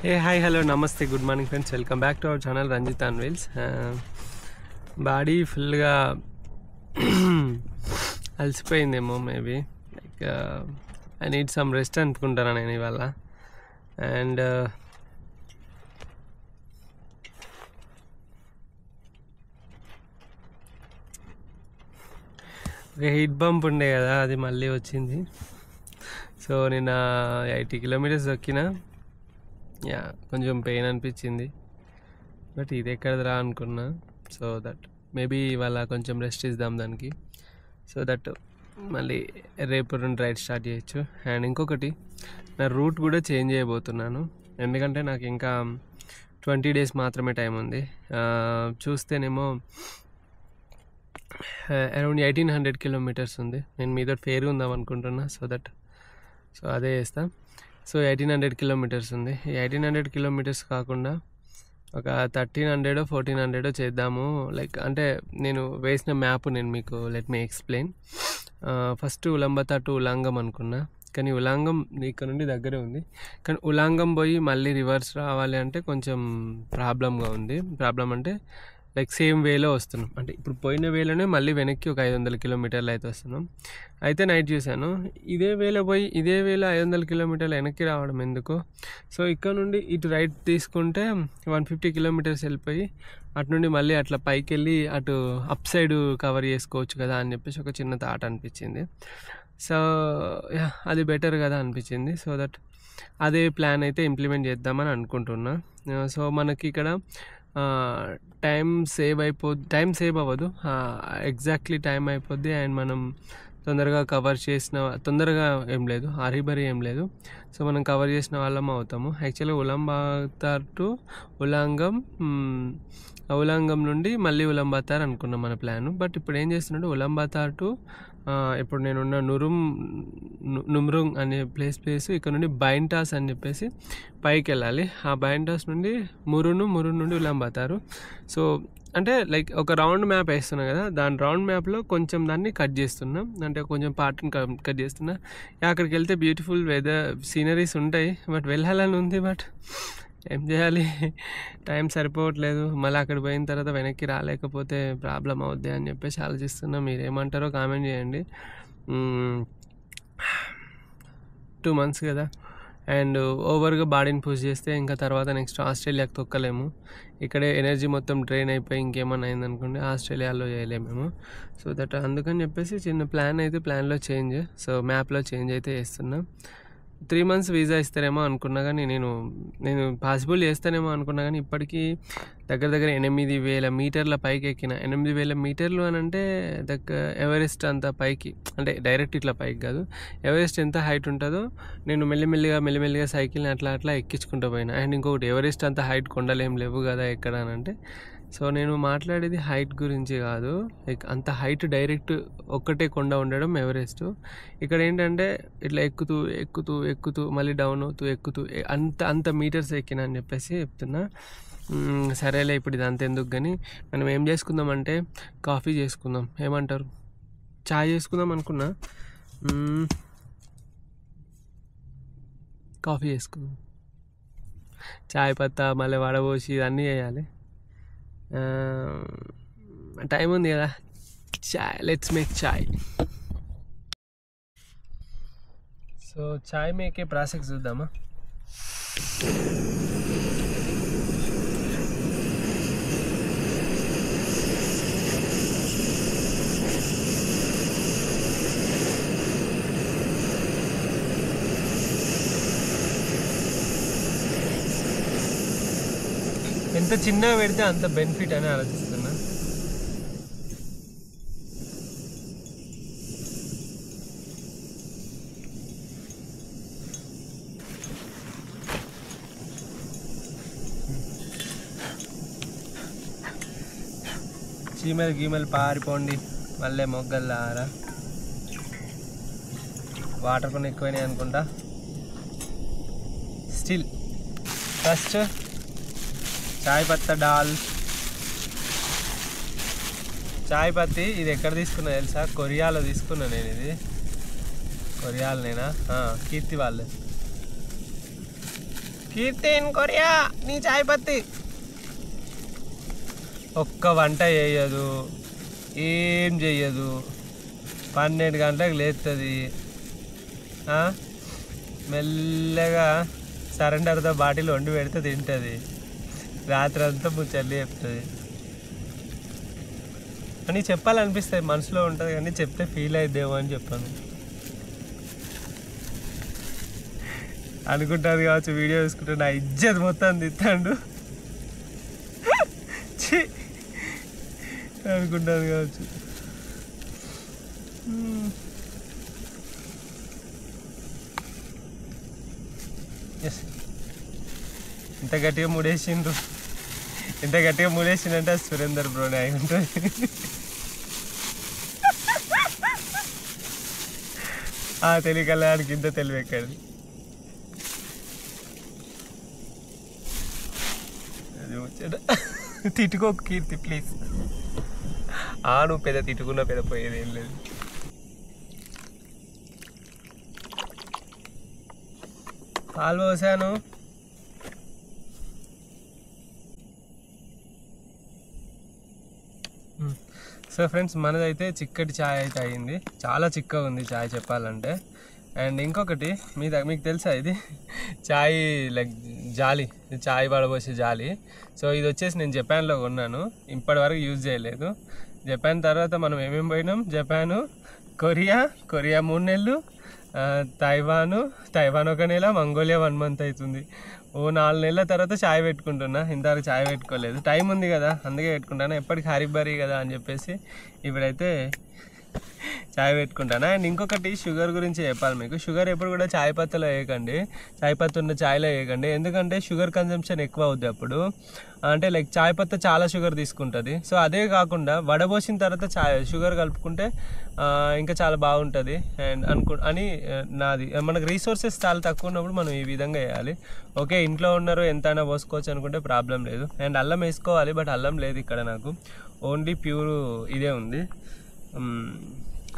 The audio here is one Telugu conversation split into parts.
Hey, hi, hello, namaste, good morning friends. Welcome back to our channel Ranjit on Wheels. Body ఫుల్గా అలసిపోయిందేమో maybe like I need some rest అనుకుంటాను నేను ఇవాళ. అండ్ ఒక హీట్ బంప్ ఉండే కదా, అది మళ్ళీ వచ్చింది. సో నేను 80 కిలోమీటర్స్ దొక్కిన, యా కొంచెం పెయిన్ అనిపించింది, బట్ ఇది ఎక్కడరా అనుకున్నా. సో దట్ మేబీ ఇవాళ కొంచెం రెస్ట్ ఇద్దాం దానికి, సో దట్ మళ్ళీ రేపు రెండు రైడ్ స్టార్ట్ చేయొచ్చు. అండ్ ఇంకొకటి, నా రూట్ కూడా చేంజ్ చేయబోతున్నాను, ఎందుకంటే నాకు ఇంకా 20 days మాత్రమే టైం ఉంది. చూస్తేనేమో అరౌండ్ 1800 kilometers ఉంది. నేను మీతో ఫేర్ ఉందాం అనుకుంటున్నా, సో అదే చేస్తా. సో 1800 kilometers ఉంది. ఈ 1800 kilometers కాకుండా ఒక 1300 1400 చేద్దాము. లైక్ అంటే నేను వేసిన మ్యాప్ నేను మీకు let me explain. First Ulaanbaatar to Ulaangom అనుకున్నా, కానీ ఉలాంగం ఇక్కడ నుండి దగ్గరే ఉంది, కానీ ఉలాంగం పోయి మళ్ళీ రివర్స్ రావాలి అంటే కొంచెం ప్రాబ్లంగా ఉంది. ప్రాబ్లం అంటే లైక్ సేమ్ వేలో వస్తున్నాం, అంటే ఇప్పుడు పోయిన వేలోనే మళ్ళీ వెనక్కి ఒక 500 kilometers అయితే వస్తున్నాం. అయితే నైట్ చూశాను, ఇదే వేలో పోయి ఇదే వేలో 500 kilometers వెనక్కి రావడం ఎందుకు. సో ఇక్కడ నుండి ఇటు రైట్ తీసుకుంటే 150 kilometers వెళ్ళిపోయి అటు నుండి మళ్ళీ అట్లా పైకి వెళ్ళి అటు అప్ సైడ్ కవర్ చేసుకోవచ్చు కదా అని చెప్పేసి ఒక చిన్న థాట్ అనిపించింది. సో అది బెటర్ కదా అనిపించింది. సో దట్ అదే ప్లాన్ అయితే ఇంప్లిమెంట్ చేద్దామని అనుకుంటున్నా. సో మనకి ఇక్కడ టైం సేవ్ అవ్వదు, ఎగ్జాక్ట్లీ టైం అయిపోద్ది. అండ్ మనం తొందరగా కవర్ చేసిన, తొందరగా ఏం లేదు, హరీబరీ ఏం లేదు, సో మనం కవర్ చేసిన వాళ్ళం అవుతాము. యాక్చువల్గా ఉలంబతార్ టు ఉలాంగం నుండి మళ్ళీ ఉలంబతార్ అనుకున్నాం మన ప్లాన్. బట్ ఇప్పుడు ఏం చేస్తున్నాడు, ఉలంబతార్ టు ఇప్పుడు నేనున్న నుమ్రుంగ్ అనే ప్లేస్ ఇక్కడ నుండి బైంటాస్ అని చెప్పేసి పైకి వెళ్ళాలి. ఆ బైంటాస్ నుండి మురు నుండి ఉలంబతారు. సో అంటే లైక్ ఒక రౌండ్ మ్యాప్ వేస్తున్నా కదా, దాని రౌండ్ మ్యాప్లో కొంచెం దాన్ని కట్ చేస్తున్నా, అంటే కొంచెం పార్ట్ని కట్ చేస్తున్నా. అక్కడికి వెళ్తే బ్యూటిఫుల్ వెదర్ సీనరీస్ ఉంటాయి, బట్ వెళ్ళాలని ఉంది, బట్ ఏం చేయాలి, టైం సరిపోవట్లేదు. మళ్ళీ అక్కడ పోయిన తర్వాత వెనక్కి రాలేకపోతే ప్రాబ్లం అవుద్ది అని చెప్పేసి ఆలోచిస్తున్నా. మీరేమంటారో కామెంట్ చేయండి. 2 months కదా, అండ్ ఓవర్గా బాడీని పుష్ చేస్తే ఇంకా తర్వాత నెక్స్ట్ ఆస్ట్రేలియాకి తొక్కలేము. ఇక్కడే ఎనర్జీ మొత్తం డ్రైన్ అయిపోయి ఇంకేమన్నా అయిందనుకోండి ఆస్ట్రేలియాలో చేయలేమేమో. సో దట్ అందుకని చెప్పేసి చిన్న ప్లాన్ అయితే ప్లాన్లో చేంజ్, సో మ్యాప్లో చేంజ్ అయితే చేస్తున్నా. 3 months వీసా ఇస్తారేమో అనుకున్నా, కానీ నేను పాసిబుల్ చేస్తానేమో అనుకున్నా, కానీ ఇప్పటికీ దగ్గర 8,000 మీటర్ల పైకి ఎక్కిన. 8,000 మీటర్లు అని అంటే ఎవరెస్ట్ అంత పైకి, అంటే డైరెక్ట్ ఇట్లా పైకి కాదు, ఎవరెస్ట్ ఎంత హైట్ ఉంటుందో నేను మెల్లిమెల్లిగా సైకిల్ని అట్లా ఎక్కించుకుంటూ పోయినా. అండ్ ఇంకొకటి, ఎవరెస్ట్ అంత హైట్ కొండలేం లేవు కదా ఎక్కడ అని అంటే, సో నేను మాట్లాడేది హైట్ గురించి కాదు, లైక్ అంత హైట్ డైరెక్ట్ ఒక్కటే కొండ ఉండడం ఎవరెస్ట్. ఇక్కడ ఏంటంటే ఇట్లా ఎక్కుతూ మళ్ళీ డౌన్ అవుతూ ఎక్కుతూ అంత మీటర్స్ ఎక్కినా అని చెప్పేసి చెప్తున్నా. సరేలే, ఇప్పుడు ఇది అంత ఎందుకు, కానీ మనం ఏం చేసుకుందామంటే కాఫీ చేసుకుందాం, ఏమంటారు, చాయ్ చేసుకుందాం అనుకున్నా. కాఫీ చేసుకుందాం, చాయ్ పత్తా మళ్ళీ వడబోసి అన్నీ చేయాలి. టైం ఉంది కదా, చాయ్, let's make chai. So chai make process చూద్దామా. ఎంత చిన్నగా పెడితే అంత బెనిఫిట్ అని ఆలోచిస్తున్నా. చీమలు పారిపోండి, మళ్ళీ మొగ్గల్లారా. వాటర్ కొన్ని ఎక్కువైనాయి అనుకుంటా. స్టిల్ ఫస్ట్ చాయ్ పత్తా డాల్. చాయ్ పత్తి ఇది ఎక్కడ తీసుకున్నా తెలుసా, కొరియాలో తీసుకున్నా నేను. ఇది కొరియాలనేనా, కీర్తి వాళ్ళు. కీర్తిన్ కొరియా నీ చాయ్ పత్తి. ఒక్క వంట చేయదు, ఏం చెయ్యదు, 12 గంటలకు లేస్తుంది, మెల్లగా సరెండర్తో బాటిల్ వండి పెడితే తింటుంది, రాత్రి అంతా ముచ్చల్లి చెప్తుంది అని చెప్పాలనిపిస్తుంది, మనసులో ఉంటుంది కానీ చెప్తే ఫీల్ అయిద్దేమో అని చెప్పాను. అనుకుంటుంది కావచ్చు వీడియో చూసుకుంటే నా ఇజ్జత్ మొత్తం తిత్తాడు అనుకుంటుంది కావచ్చు. ఎస్, ఇంత గట్టిగా ముడేసిండ్రు, ఇంత గట్టిగా ముడేసిందంటే సురేందర్ బ్రోనే అయి ఉంటుంది. తెలియకల్లానికి ఇంత తెలివి ఎక్కడిది. తిట్టుకోకు కీర్తి ప్లీజ్. నువ్వు పెద్ద తిట్టుకున్నా పెద్ద పోయేది ఏం లేదు. పాలు పోసాను. సో ఫ్రెండ్స్, మనదైతే చిక్కటి ఛాయ్ అయితే అయింది. చాలా చిక్కగా ఉంది ఛాయ్ చెప్పాలంటే. అండ్ ఇంకొకటి మీకు తెలుసా, ఇది ఛాయ్ లైక్ జాలి, ఛాయ్ పడబోసే జాలి. సో ఇది వచ్చేసి నేను జపాన్లో కొన్నాను, ఇప్పటివరకు యూజ్ చేయలేదు. జపాన్ తర్వాత మనం ఏమేమి పోయినాం, జపాను, కొరియా 3 నెలలు, తైవాన్ 1 నెల, మంగోలియా 1 మంత్ అవుతుంది. 4 నెలల తర్వాత ఛాయ్ పెట్టుకుంటున్నా. ఇంతవరకు ఛాయ్ పెట్టుకోలేదు, టైం ఉంది కదా అందుకే పెట్టుకుంటాను. ఎప్పటికి హరిబరి కదా అని చెప్పేసి ఇప్పుడైతే ఛాయ్ పెట్టుకుంటాను. అండ్ ఇంకొకటి షుగర్ గురించి చెప్పాలి మీకు. షుగర్ ఎప్పుడు కూడా ఛాయ్ పత్తిలో వేయకండి, ఛాయ్ పత్తి ఉన్న ఛాయ్లో వేయకండి. ఎందుకంటే షుగర్ కన్జంప్షన్ ఎక్కువ అవుద్ది అప్పుడు. అంటే లైక్ ఛాయ్ పత్తి చాలా షుగర్ తీసుకుంటుంది. సో అదే కాకుండా వడబోసిన తర్వాత షుగర్ కలుపుకుంటే ఇంకా చాలా బాగుంటుంది అని నాది. మనకు రీసోర్సెస్ చాలా తక్కువ ఉన్నప్పుడు మనం ఈ విధంగా వేయాలి. ఓకే, ఇంట్లో ఉన్నారు ఎంతైనా పోసుకోవచ్చు అనుకుంటే ప్రాబ్లం లేదు. అండ్ అల్లం వేసుకోవాలి, బట్ అల్లం లేదు ఇక్కడ నాకు, ఓన్లీ ప్యూర్ ఇదే ఉంది.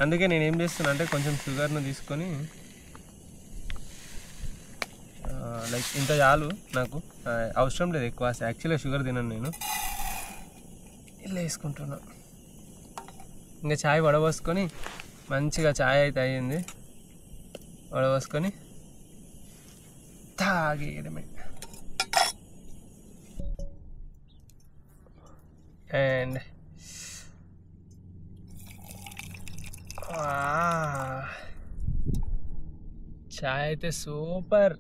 అందుకే నేను ఏం చేస్తున్నా అంటే కొంచెం షుగర్ను తీసుకొని లైక్ ఇంత చాలు, నాకు అవసరం లేదు ఎక్కువ. యాక్చువల్గా షుగర్ తినను నేను, ఇలా వేసుకుంటున్నా. ఇంకా ఛాయ్ వడబోసుకొని మంచిగా ఛాయ్ అయితే అయ్యింది, వడబోసుకొని తాగేయడమే. అండ్ ఛాయ్ అయితే సూపర్.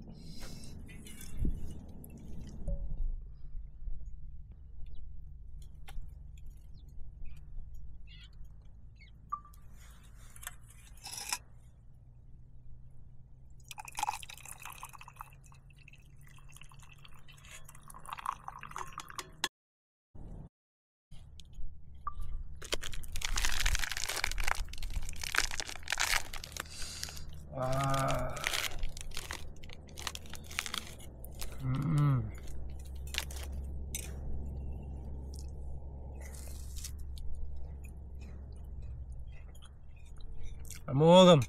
అమోఘం.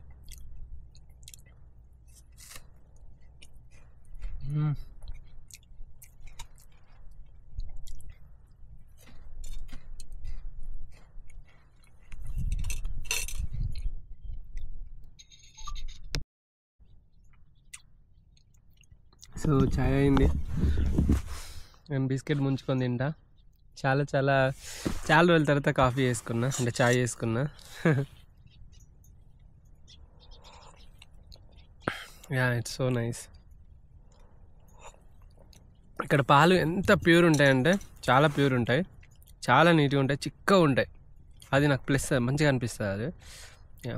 సో చాయ్ అయింది, నేను బిస్కెట్ ముంచుకొని తింటా. చాలా రోజుల తర్వాత కాఫీ చేసుకున్నా, అంటే చాయ్ చేసుకున్నా. Yeah, it's so nice. ఇక్కడ పాలు ఎంత ప్యూర్ ఉంటాయంటే చాలా ప్యూర్ ఉంటాయి, చాలా నీట్గా ఉంటాయి, చిక్కగా ఉంటాయి. అది నాకు ప్లస్, మంచిగా అనిపిస్తుంది అది. యా,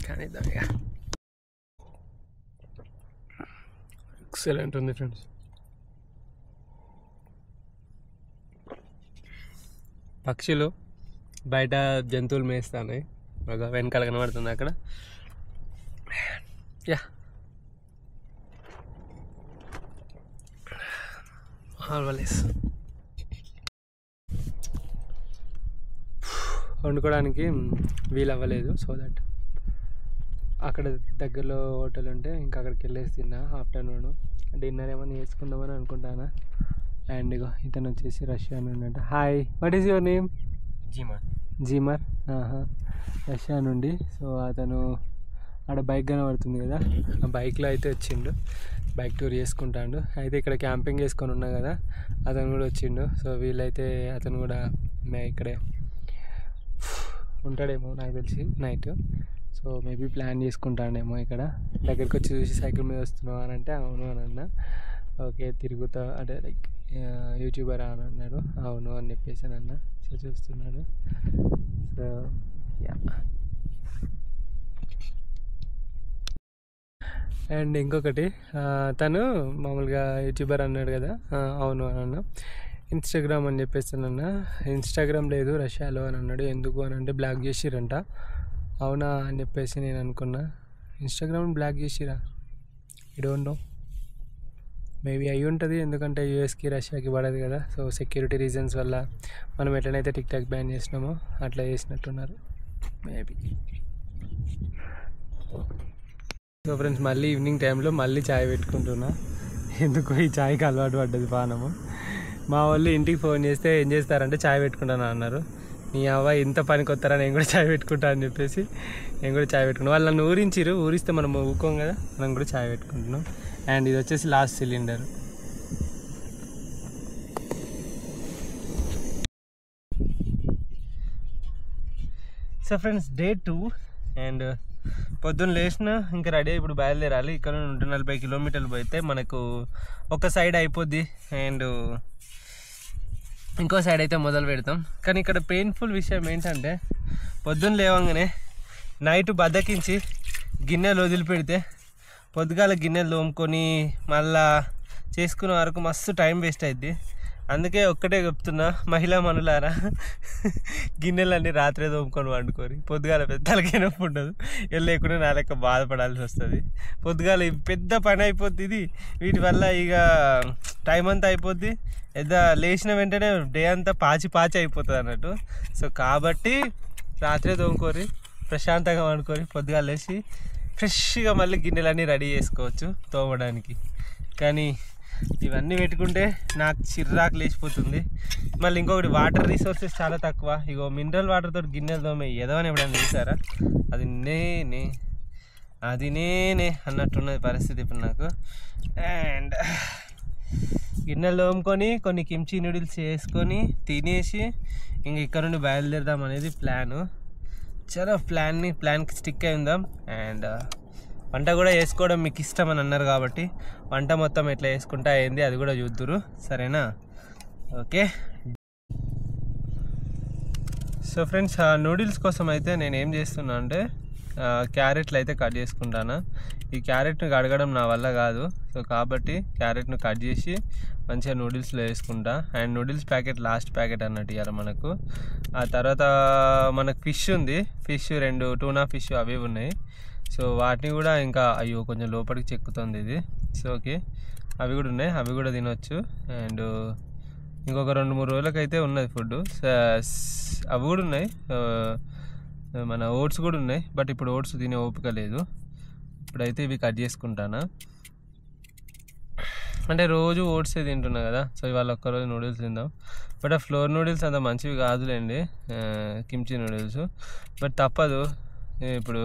కానీ ఎక్సలెంట్ ఉంది ఫ్రెండ్స్. పక్షులు బయట జంతువులు మేస్తాయి, బాగా వెనకాల కనబడుతుంది అక్కడ. యా, ఆల్వేస్ వండుకోవడానికి వీలు అవ్వలేదు, సో దట్ అక్కడ దగ్గరలో హోటల్ ఉంటే ఇంకా అక్కడికి వెళ్ళేసి తిన్నా. ఆఫ్టర్నూన్ డిన్నర్ ఏమైనా చేసుకుందామని అనుకుంటానా. అండ్ ఇగో ఇతను వచ్చేసి రష్యా నుండి అంట. Hi, what is your name? జీమర్. రష్యా నుండి. సో అతను ఆడ బైక్ కనబడుతుంది కదా, ఆ బైక్లో అయితే వచ్చిండు, బైక్ టూర్ చేసుకుంటాడు. అయితే ఇక్కడ క్యాంపింగ్ చేసుకొని ఉన్నా కదా, అతను కూడా వచ్చిండు. సో వీళ్ళైతే అతను కూడా ఇక్కడే ఉంటాడేమో నాకు తెలిసి నైట్. సో మేబీ ప్లాన్ చేసుకుంటాడేమో. ఇక్కడ దగ్గరికి వచ్చి చూసి సైకిల్ మీద వస్తున్నావు అని అంటే అవును అని అన్నా. ఓకే తిరుగుతా అంటే లైక్ యూట్యూబర్ అని అన్నాడు. అవును అని చెప్పేసి అని అన్నా. సో చూస్తున్నాడు. So yeah. అండ్ ఇంకొకటి తను మామూలుగా యూట్యూబర్ అన్నాడు కదా, అవును అని అన్నా. ఇన్స్టాగ్రామ్ అని చెప్పేస్తానన్నా. ఇన్స్టాగ్రామ్ లేదు రష్యాలో అని అన్నాడు. ఎందుకు అని అంటే బ్లాక్ చేసిరంట. అవునా అని చెప్పేసి నేను అనుకున్నా. ఇన్స్టాగ్రామ్ బ్లాక్ చేసిరా? ఐ డోంట్ నో, మేబీ అయ్యి ఉంటుంది. ఎందుకంటే యూఎస్కి రష్యాకి పడదు కదా. సో సెక్యూరిటీ రీజన్స్ వల్ల మనం ఎట్లనైతే టిక్ టాక్ బ్యాన్ చేసినామో అట్లా చేసినట్టున్నారు మేబీ. సో ఫ్రెండ్స్ మళ్ళీ ఈవినింగ్ టైంలో మళ్ళీ ఛాయ్ పెట్టుకుంటున్నా. ఎందుకో ఈ ఛాయ్కి అలవాటు పడ్డది పానము. మా వాళ్ళు ఇంటికి ఫోన్ చేస్తే ఏం చేస్తారంటే ఛాయ్ పెట్టుకుంటాను అన్నారు. నీ అవ్వ ఇంత పనికి వస్తారా, నేను కూడా ఛాయ్ పెట్టుకుంటా అని చెప్పేసి నేను కూడా ఛాయ్ పెట్టుకున్నాను. వాళ్ళు నన్ను ఊరించిరు, ఊరిస్తే మనం ఊకోం కదా, మనం కూడా ఛాయ్ పెట్టుకుంటున్నాం. అండ్ ఇది వచ్చేసి last cylinder. So friends day 2 and పొద్దున్న లేచిన ఇంకా రెడీ ఇప్పుడు బయలుదేరాలి. ఇక్కడ 140 కిలోమీటర్లు పోతే మనకు ఒక సైడ్ అయిపోద్ది అండ్ ఇంకో సైడ్ అయితే మొదలు పెడతాం. కానీ ఇక్కడ పెయిన్ఫుల్ విషయం ఏంటంటే పొద్దున్న లేవంగానే నైట్ బద్దకించి గిన్నెలు వదిలిపెడితే పొద్దుగాల గిన్నెలు తోముకొని మళ్ళా చేసుకునే వరకు మస్తు టైం వేస్ట్ అవుద్ది. అందుకే ఒక్కటే చెప్తున్నా, మహిళా మనులారా, గిన్నెలన్నీ రాత్రే తోముకొని వండుకొని పొద్దుగాల పెద్దలకి నొప్పి ఉండదు. లేకుండా నా లెక్క బాధపడాల్సి వస్తుంది. పొద్దుగాల పెద్ద పని అయిపోద్ది ఇది. వీటి వల్ల ఇక టైం అంతా అయిపోద్ది. లేచిన వెంటనే డే అంతా పాచి అయిపోతుంది అన్నట్టు. సో కాబట్టి రాత్రే తోముకొని ప్రశాంతంగా వండుకొని పొద్దుగాల లేచి ఫ్రెష్గా మళ్ళీ గిన్నెలన్నీ రెడీ చేసుకోవచ్చు తోమడానికి. కానీ ఇవన్నీ పెట్టుకుంటే నాకు చిర్రాకు లేచిపోతుంది. మళ్ళీ ఇంకొకటి వాటర్ రిసోర్సెస్ చాలా తక్కువ. ఇగో మినరల్ వాటర్ తోటి గిన్నెలు తోమే ఎదవని ఎప్పుడైనా చూసారా? అది నేనే అన్నట్టున్నది పరిస్థితి ఇప్పుడు నాకు. అండ్ గిన్నెలు తోముకొని కొన్ని కిమ్చి నూడిల్స్ చేసుకొని తినేసి ఇంక ఇక్కడ నుండి బయలుదేరదాం అనేది ప్లాను. చాలా ప్లాన్కి స్టిక్ అయి ఉందాం. అండ్ వంట కూడా చేసుకోవడం మీకు ఇష్టం అని అన్నారు కాబట్టి వంట మొత్తం ఎట్లా చేసుకుంటా అయింది అది కూడా చూద్దురు, సరేనా? ఓకే. సో ఫ్రెండ్స్ నూడిల్స్ కోసం అయితే నేను ఏం చేస్తున్నా అంటే క్యారెట్లు అయితే కట్ చేసుకుంటాను. ఈ క్యారెట్ను కడగడం నా వల్ల కాదు. సో కాబట్టి క్యారెట్ను కట్ చేసి మంచిగా నూడిల్స్లో వేసుకుంటా. And noodles packet last packet అన్నట్టు ఇవ్వాలి మనకు. ఆ తర్వాత మనకు ఫిష్ ఉంది, 2 టూనా ఫిష్ అవి ఉన్నాయి. సో వాటిని కూడా ఇంకా కొంచెం లోపలికి చెక్కుతుంది ఇది. సో ఓకే, అవి కూడా ఉన్నాయి, అవి కూడా తినొచ్చు. అండ్ ఇంకొక 2-3 రోజులకైతే ఉన్నది ఫుడ్. అవి కూడా ఉన్నాయి, మన ఓట్స్ కూడా ఉన్నాయి. బట్ ఇప్పుడు ఓట్స్ తినే ఓపిక లేదు. ఇప్పుడైతే ఇవి కట్ చేసుకుంటాను. అంటే రోజు ఓట్సే తింటున్నా కదా. సో ఇవాళ ఒక్కరోజు నూడిల్స్ తిందాం. బట్ ఆ ఫ్లోర్ నూడిల్స్ అంత మంచివి కాదులేండి, కిమ్చి నూడిల్స్. బట్ తప్పదు, ఇప్పుడు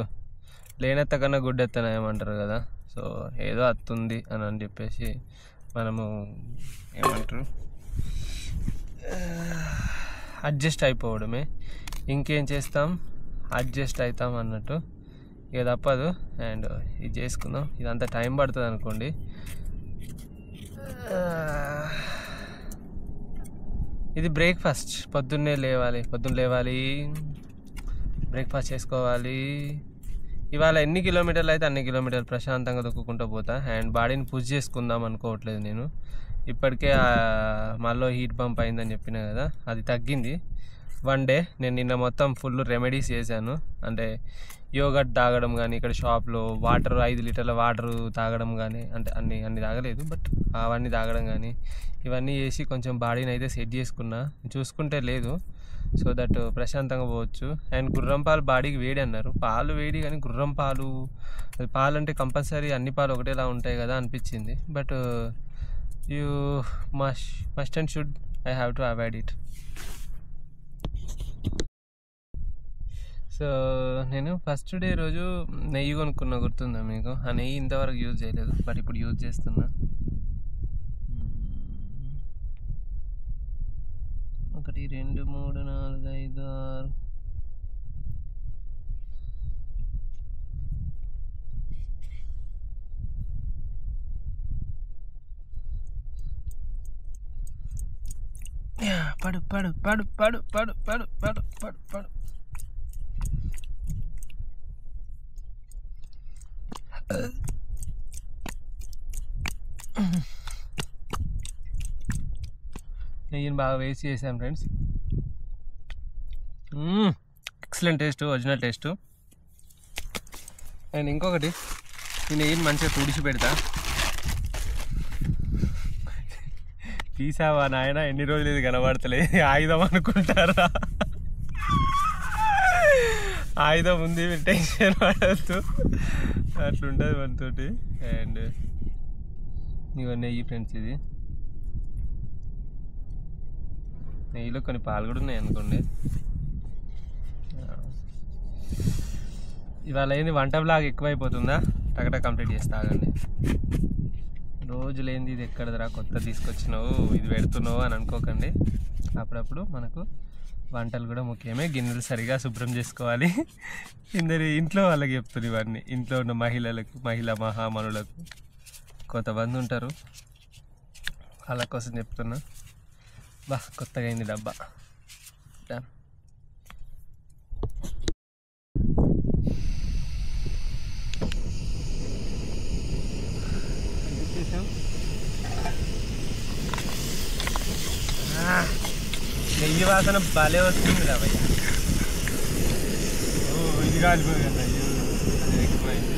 లేనెత్త కన్నా గుడ్డెత్తన ఏమంటారు కదా. సో ఏదో అత్తుంది అని చెప్పేసి మనము ఏమంటారు అడ్జస్ట్ అయిపోవడమే. ఇంకేం చేస్తాం, అడ్జస్ట్ అవుతాం అన్నట్టు. ఇక తప్పదు. అండ్ ఇది చేసుకుందాం. ఇదంతా టైం పడుతుంది అనుకోండి. ఇది బ్రేక్ఫాస్ట్. పొద్దున్న లేవాలి, బ్రేక్ఫాస్ట్ చేసుకోవాలి. ఇవాళ ఎన్ని కిలోమీటర్లు అయితే అన్ని కిలోమీటర్లు ప్రశాంతంగా దొక్కుకుంటూ పోతా. అండ్ బాడీని పుష్ చేసుకుందాం అనుకోవట్లేదు నేను. ఇప్పటికే మళ్ళీ హీట్ బంప్ అయిందని చెప్పినా కదా, అది తగ్గింది 1 డే. నేను నిన్న మొత్తం ఫుల్ రెమెడీస్ చేశాను. అంటే యోగట్ తాగడం కానీ, ఇక్కడ షాప్లో వాటర్ 5 లీటర్ల వాటర్ తాగడం కానీ, అంటే అన్ని తాగలేదు బట్ అవన్నీ తాగడం కానీ, ఇవన్నీ చేసి కొంచెం బాడీని అయితే సెట్ చేసుకున్నా. చూసుకుంటే లేదు, సో దట్ ప్రశాంతంగా పోవచ్చు. అండ్ గుర్రం పాలు బాడీకి వేడి అన్నారు. పాలు వేడి కానీ గుర్రం పాలు, పాలు అంటే కంపల్సరీ అన్ని పాలు ఒకటేలా ఉంటాయి కదా అనిపించింది. But you must and should I have to avoid it. So నేను ఫస్ట్ డే రోజు నెయ్యి కొనుక్కున్నా, గుర్తుందా మీకు? ఆ నెయ్యి ఇంతవరకు యూజ్ చేయలేదు, బట్ ఇప్పుడు యూజ్ చేస్తున్నా. 1 2 3 4 5 6 పడు పడు పడు పడు పడు పడు పడు పడు పడు. నెయ్యిని బాగా వేస్ట్ చేసాం friends. Excellent taste, original taste. And ఇంకొకటి, ఈ నెయ్యిని మంచిగా తుడిచి పెడతా. తీసావా నాయన, ఎన్ని రోజులు ఇది కనబడతలే, ఆయుధం అనుకుంటారా? ఆయుధం ఉంది, టెన్షన్ పడద్దు, అట్లుంటుంది మనతోటి. అండ్ ఇవన్నీ నెయ్యి ఫ్రెండ్స్. ఇది నెయ్యిలో కొన్ని పాలు కూడా ఉన్నాయి అనుకోండి. ఇవాళ ఏంది వంట బ్లాగ్ ఎక్కువైపోతుందా? టకటా కంప్లీట్ చేసి తాగండి. రోజులేంది ఇది ఎక్కడదరా కొత్త తీసుకొచ్చినావు, ఇది పెడుతున్నావు అని అనుకోకండి. అప్పుడప్పుడు మనకు వంటలు కూడా ముఖ్యమే. గిన్నెలు సరిగా శుభ్రం చేసుకోవాలి. ఇంట్లో వాళ్ళకి చెప్తారు ఇవన్నీ, ఇంట్లో ఉన్న మహిళలకు, మహిళా మహామనులకు కొంతమంది ఉంటారు, వాళ్ళ కోసం చెప్తున్నా. బా కొత్తగా అయింది డబ్బా. నెయ్యి వాసన భలే వస్తుంది రా భయ్య. ఇది కాలిపోయి కదా, ఎక్కువైంది.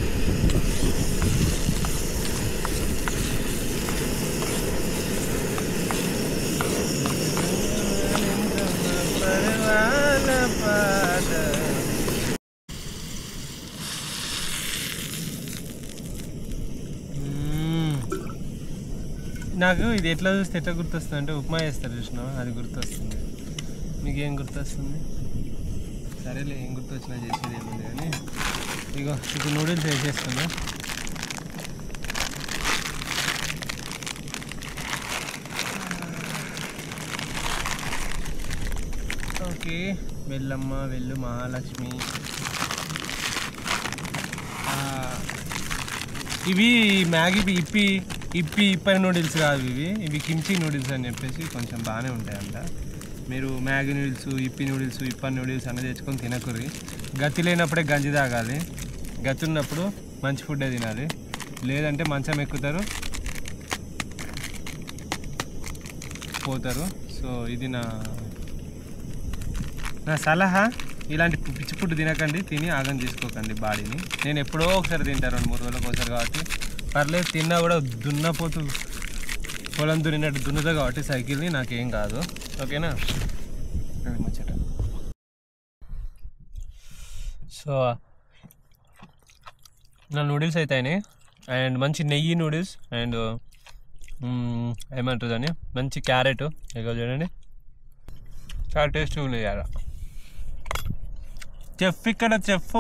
నాకు ఇది ఎట్లా చూస్తే ఎట్లా గుర్తొస్తుంది అంటే, ఉప్మా చేస్తారు చూసినావా, అది గుర్తొస్తుంది. మీకేం గుర్తొస్తుంది? సరేలే, ఏం గుర్తొచ్చినా చేసేది ఏముంది కానీ. ఇగో ఇప్పుడు నూడిల్స్ వేసేస్తున్నా. ఓకే, వెళ్ళమ్మ వెళ్ళు మహాలక్ష్మి. ఇవి మ్యాగీ ఇప్పని నూడిల్స్ కాదు, ఇవి కిమ్చి నూడిల్స్ అని చెప్పేసి కొంచెం బాగానే ఉంటాయంట. మీరు మ్యాగీ నూడిల్స్, ఇప్పని నూడిల్స్ అన్నీ తెచ్చుకొని తినకూరి. గతి లేనప్పుడే గంజి తాగాలి, గతి ఉన్నప్పుడు మంచి ఫుడ్డే తినాలి. లేదంటే మంచం ఎక్కుతారు, పోతారు. సో ఇది నా సలహా. ఇలాంటి పిచ్చి ఫుడ్ తినకండి, తిని ఆగం చేసుకోకండి బాడీని. నేను ఎప్పుడో ఒకసారి తింటాను, 2-3 రోజులకు ఒకసారి, కాబట్టి పర్లేదు. తిన్నా కూడా దున్నపోతూ పొలం దున్నినట్టు దున్నుతా కాబట్టి సైకిల్ని, నాకేం కాదు. ఓకేనా? ముచ్చట. సో నా నూడిల్స్ అయితాయి. అండ్ మంచి నెయ్యి నూడిల్స్, అండ్ ఏమంటుంది అని మంచి క్యారెట్. ఇక చూడండి, చాలా టేస్ట్గా ఉంది. చెఫ్ ఇక్కడ, చెఫ్.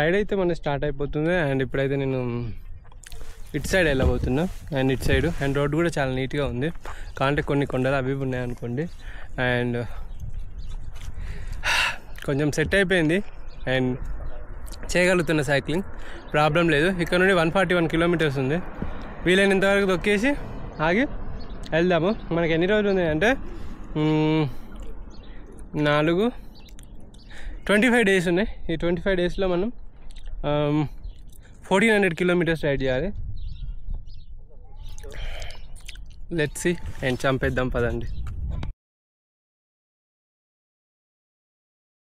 రైడ్ అయితే మన స్టార్ట్ అయిపోతుంది. అండ్ ఇప్పుడైతే నేను ఇటు సైడ్ వెళ్ళబోతున్నా. అండ్ ఇటు సైడ్ అండ్ రోడ్ కూడా చాలా నీట్గా ఉంది. కాంటే కొన్ని కొండలు అవి ఉన్నాయి అనుకోండి. అండ్ కొంచెం సెట్ అయిపోయింది అండ్ చేయగలుగుతున్న సైక్లింగ్, ప్రాబ్లం లేదు. ఇక్కడ నుండి 141 కిలోమీటర్స్ ఉంది. వీలైనంతవరకు తొక్కేసి ఆగి వెళ్దాము. మనకి ఎన్ని రోజులు ఉంది అంటే 25 డేస్ ఉన్నాయి. ఈ 25 డేస్లో మనం 1400 కిలోమీటర్స్ రైడ్ చేయాలి. లెట్స్ సీ అండ్ చంపేద్దాం పదండి.